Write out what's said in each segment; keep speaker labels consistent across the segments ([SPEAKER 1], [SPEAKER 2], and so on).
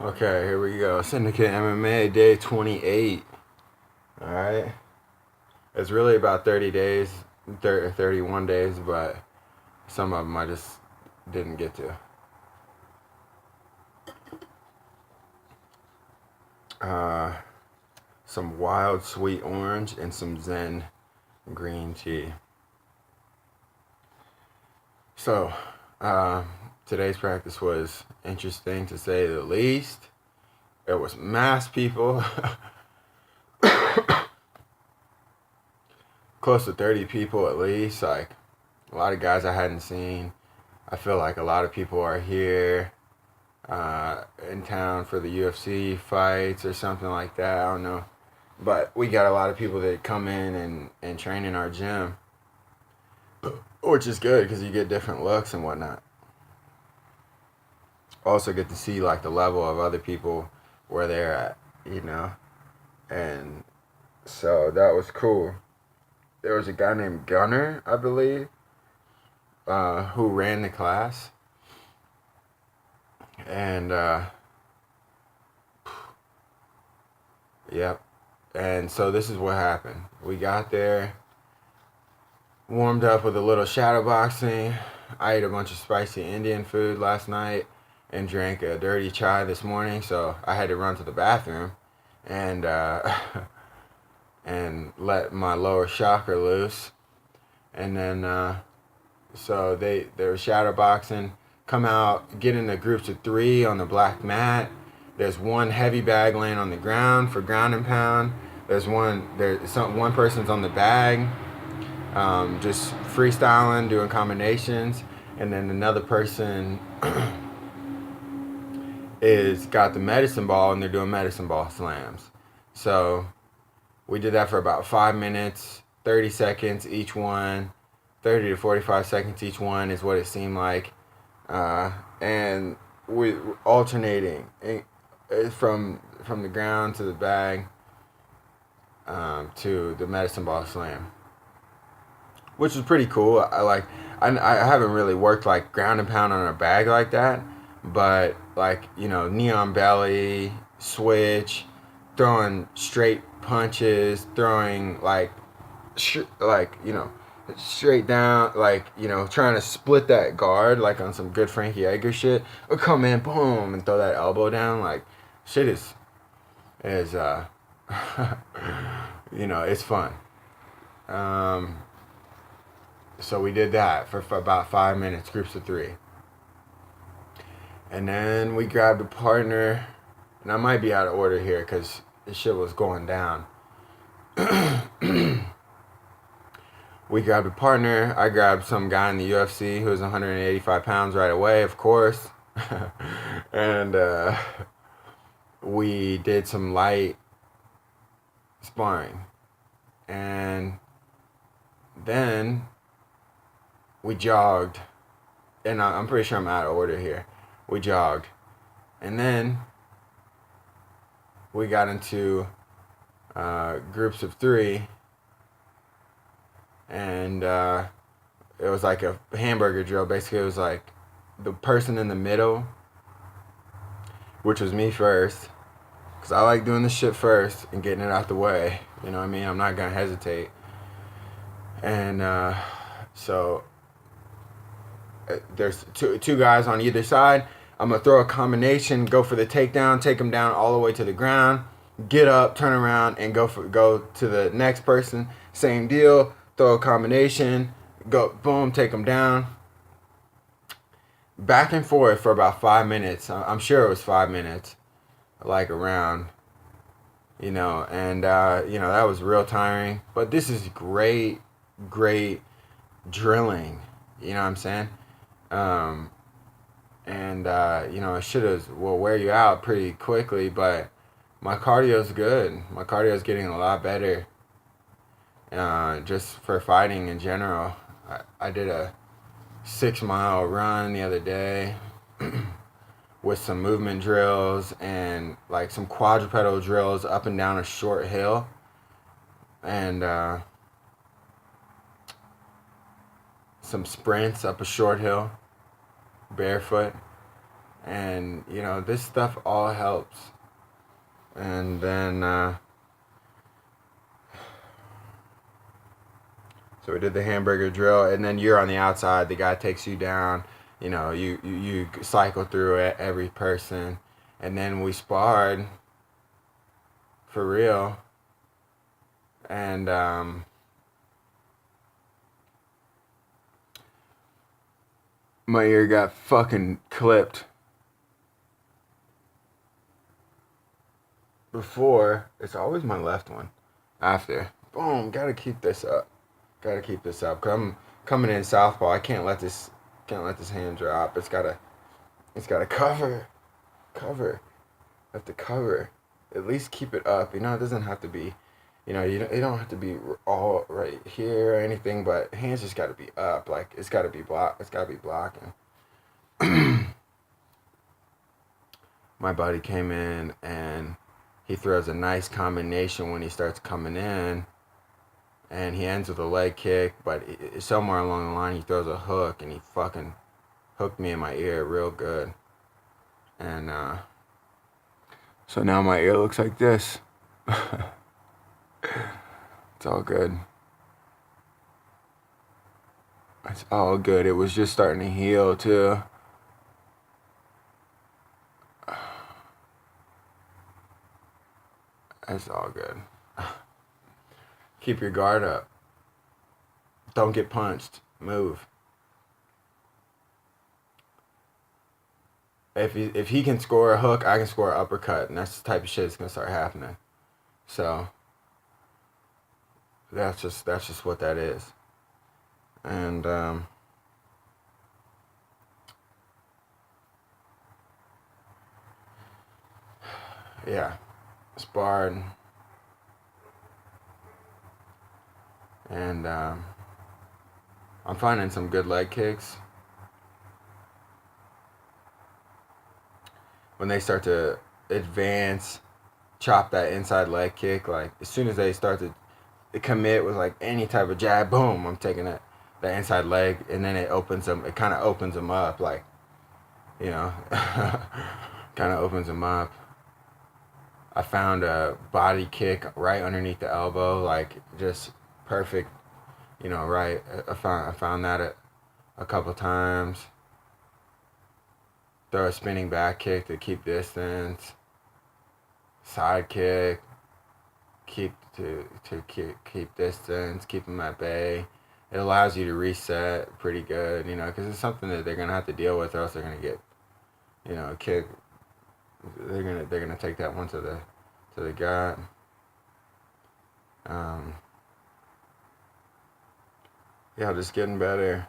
[SPEAKER 1] Okay, here we go. Syndicate MMA day 28. Alright. It's really about 30 days, 31 days, but some of them I just didn't get to. Some wild sweet orange and some Zen green tea. So, today's practice was interesting to say the least. It was mass people. Close to 30 people at least. Like, a lot of guys I hadn't seen. I feel like a lot of people are here in town for the UFC fights or something like that. I don't know. But we got a lot of people that come in and train in our gym, which is good because you get different looks and whatnot. Also get to see like the level of other people where they're at, you know. And so that was cool. There was a guy named Gunner, I believe, who ran the class. And, yep. And so this is what happened. We got there, warmed up with a little shadow boxing. I ate a bunch of spicy Indian food last night and drank a dirty chai this morning, so I had to run to the bathroom and and let my lower chakra loose. And then so they were shadow boxing. Come out, get into groups of 3 on the black mat. There's one heavy bag laying on the ground for ground and pound. One person's on the bag, just freestyling, doing combinations, and then another person is got the medicine ball and they're doing medicine ball slams. So we did that for about 5 minutes, 30 seconds each one, 30 to 45 seconds each one is what it seemed like. And we alternating from the ground to the bag to the medicine ball slam, which was pretty cool. I haven't really worked like ground and pound on a bag like that, but like, you know, neon belly, switch, throwing straight punches, throwing like you know, straight down, like, you know, trying to split that guard like on some good Frankie Edgar shit, or come in, boom, and throw that elbow down. Like, shit is you know, it's fun. So we did that for about 5 minutes, groups of 3. And then we grabbed a partner, and I might be out of order here because this shit was going down. We grabbed a partner. I grabbed some guy in the UFC who was 185 pounds right away, of course. And we did some light sparring. And then we jogged. And I'm pretty sure I'm out of order here. We jogged. And then we got into groups of 3. And it was like a hamburger drill. Basically, it was like the person in the middle, which was me first, because I like doing the shit first and getting it out the way. You know what I mean? I'm not going to hesitate. And so there's two guys on either side. I'm going to throw a combination, go for the takedown, take them down all the way to the ground, get up, turn around, and go to the next person. Same deal. Throw a combination, go, boom, take them down. Back and forth for about 5 minutes. I'm sure it was 5 minutes, like around, you know, and, you know, that was real tiring. But this is great drilling, you know what I'm saying? You know, it will wear you out pretty quickly, but my cardio's good. My cardio's getting a lot better. Just for fighting in general. I did a 6-mile run the other day with some movement drills and like some quadrupedal drills up and down a short hill, and some sprints up a short hill barefoot. And, you know, this stuff all helps. And then, so we did the hamburger drill, and then you're on the outside. The guy takes you down. You know, you cycle through every person. And then we sparred for real. And, my ear got fucking clipped. Before, it's always my left one. After, boom, gotta keep this up. Gotta keep this up. Cause I'm coming in southpaw. I can't let this hand drop. It's gotta cover. Have to cover. At least keep it up. You know, it doesn't have to be, you know, you don't have to be all right here or anything, but hands just gotta be up. Like, it's gotta be blocking. My buddy came in and he throws a nice combination when he starts coming in, and he ends with a leg kick, but somewhere along the line he throws a hook, and he fucking hooked me in my ear real good. And so now my ear looks like this. It's all good. It's all good. It was just starting to heal too. It's all good. Keep your guard up. Don't get punched. Move. If he can score a hook, I can score an uppercut, and that's the type of shit that's gonna start happening. So that's just what that is. And yeah, sparred, and I'm finding some good leg kicks. When they start to advance, chop that inside leg kick, like as soon as they start to commit with like any type of jab, boom, I'm taking that inside leg, and then it kind of opens them up, like, you know, kind of opens them up. I found a body kick right underneath the elbow, like just perfect, you know, right. I found that a couple times. Throw a spinning back kick to keep distance. Side kick, keep distance, keep them at bay. It allows you to reset pretty good, you know, because it's something that they're gonna have to deal with, or else they're gonna get, you know, kicked. They're gonna take that one to the gut. Yeah, just getting better.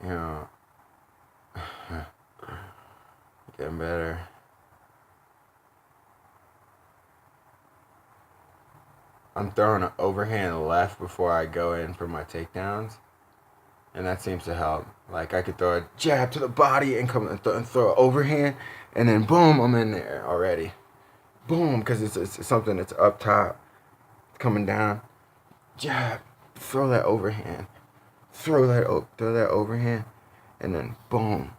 [SPEAKER 1] You know, getting better. I'm throwing an overhand left before I go in for my takedowns, and that seems to help. Like, I could throw a jab to the body and come and throw an overhand, and then boom, I'm in there already. Boom, because it's something that's up top, coming down. Jab, throw that overhand, throw that overhand, and then boom.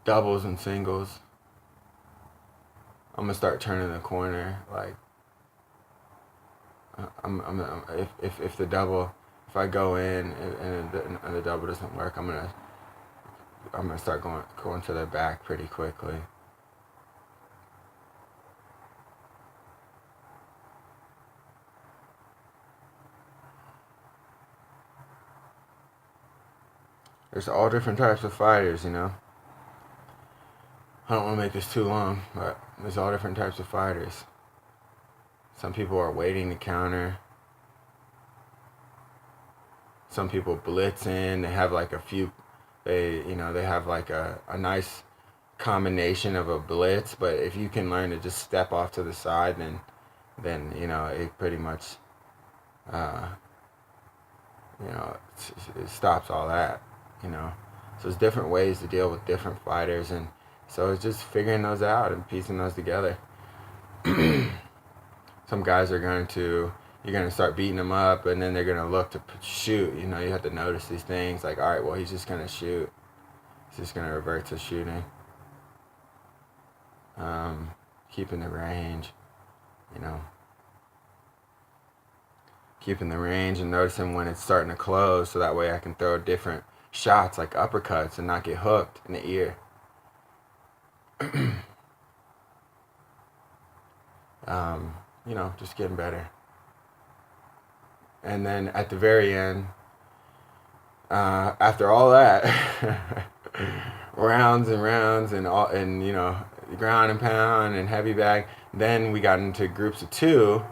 [SPEAKER 1] Doubles and singles. I'm gonna start turning the corner. Like, if the double, if I go in and the double doesn't work, I'm gonna start going to the back pretty quickly. There's all different types of fighters, you know. I don't want to make this too long, but there's all different types of fighters. Some people are waiting to counter. Some people blitz in. They have like they have like a nice combination of a blitz. But if you can learn to just step off to the side, then you know, it pretty much, you know, it stops all that. You know, so there's different ways to deal with different fighters, and so it's just figuring those out and piecing those together. Some guys are going to you're gonna start beating them up, and then they're gonna look to shoot. You know, you have to notice these things. Like, all right, well, he's just gonna shoot. He's just gonna revert to shooting. Keeping the range. You know, keeping the range and noticing when it's starting to close, so that way I can throw different shots like uppercuts and not get hooked in the ear. You know, just getting better. And then at the very end, after all that, rounds and rounds and all, and you know, ground and pound and heavy bag, then we got into groups of 2,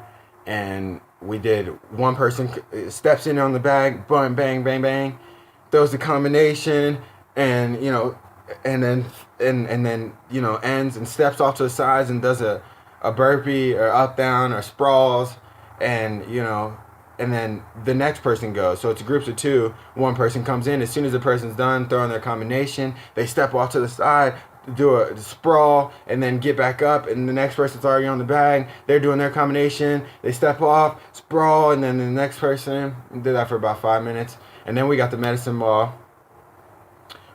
[SPEAKER 1] and we did, one person steps in on the bag, bang, bang, bang, bang, throws the combination, and you know, and then you know, ends and steps off to the sides and does a burpee or up down or sprawls, and you know, and then the next person goes. So it's groups of 2. One person comes in. As soon as the person's done throwing their combination, they step off to the side, do a sprawl, and then get back up, and the next person's already on the bag. They're doing their combination. They step off, sprawl, and then the next person. We did that for about 5 minutes. And then we got the medicine ball.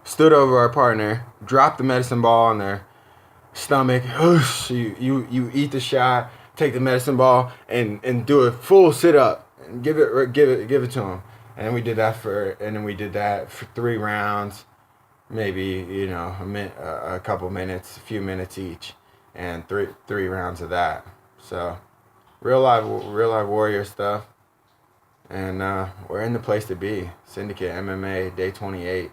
[SPEAKER 1] Stood over our partner, dropped the medicine ball on their stomach. Whoosh, you eat the shot, take the medicine ball, and do a full sit up and give it to them. And we did that for 3 rounds, maybe, you know, a couple minutes, a few minutes each, and three rounds of that. So real life warrior stuff, and we're in the place to be. Syndicate MMA Day 28.